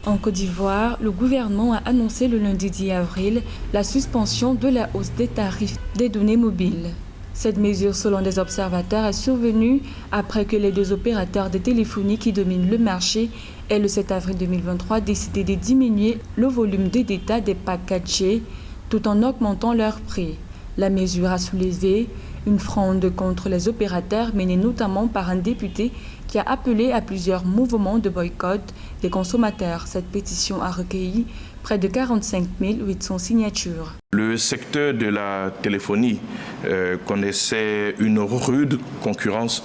En Côte d'Ivoire, le gouvernement a annoncé le lundi 10 avril la suspension de la hausse des tarifs des données mobiles. Cette mesure, selon des observateurs, est survenue après que les deux opérateurs de téléphonie qui dominent le marché aient le 7 avril 2023 décidé de diminuer le volume de data des packs 4G tout en augmentant leur prix. La mesure a soulevé une fronde contre les opérateurs menée notamment par un député qui a appelé à plusieurs mouvements de boycott des consommateurs. Cette pétition a recueilli près de 45 800 signatures. Le secteur de la téléphonie connaissait une rude concurrence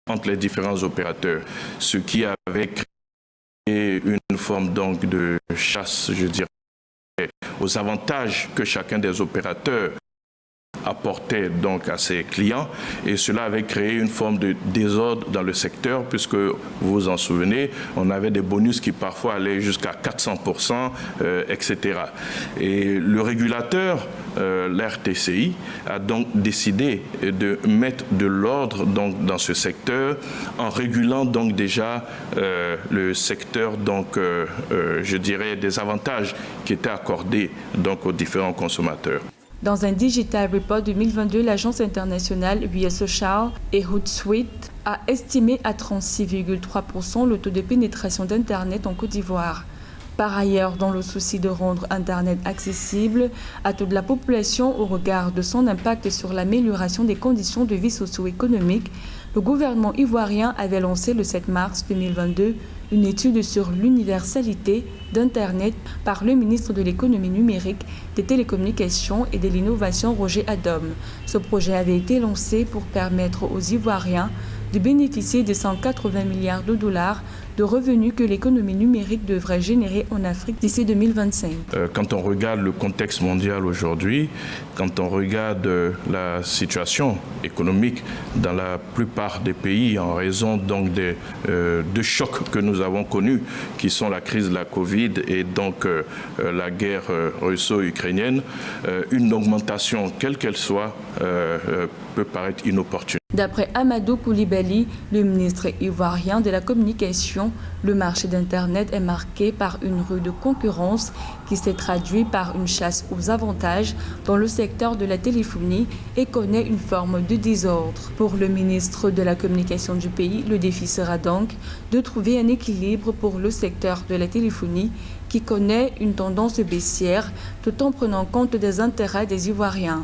entre les différents opérateurs, ce qui avait créé une forme donc de chasse, je dirais, aux avantages que chacun des opérateurs apportait donc à ses clients, et cela avait créé une forme de désordre dans le secteur puisque, vous vous en souvenez, on avait des bonus qui parfois allaient jusqu'à 400%, etc. Et le régulateur, l'RTCI, a donc décidé de mettre de l'ordre donc dans ce secteur en régulant donc déjà le secteur donc je dirais des avantages qui étaient accordés donc aux différents consommateurs. Dans un Digital Report 2022, l'agence internationale We Are Social et Hootsuite a estimé à 36,3% le taux de pénétration d'Internet en Côte d'Ivoire. Par ailleurs, dans le souci de rendre Internet accessible à toute la population au regard de son impact sur l'amélioration des conditions de vie socio-économique, le gouvernement ivoirien avait lancé le 7 mars 2022 une étude sur l'universalité d'Internet par le ministre de l'économie numérique, des télécommunications et de l'innovation Roger Adom. Ce projet avait été lancé pour permettre aux Ivoiriens de bénéficier de 180 milliards de dollars de revenus que l'économie numérique devrait générer en Afrique d'ici 2025. Quand on regarde le contexte mondial aujourd'hui, quand on regarde la situation économique dans la plupart des pays en raison donc des deux chocs que nous avons connus, qui sont la crise de la Covid et donc la guerre russo-ukrainienne, une augmentation, quelle qu'elle soit, peut paraître inopportune. D'après Amadou Koulibaly, le ministre ivoirien de la communication, le marché d'Internet est marqué par une rude concurrence qui s'est traduite par une chasse aux avantages dans le secteur de la téléphonie et connaît une forme de désordre. Pour le ministre de la communication du pays, le défi sera donc de trouver un équilibre pour le secteur de la téléphonie qui connaît une tendance baissière tout en prenant compte des intérêts des Ivoiriens.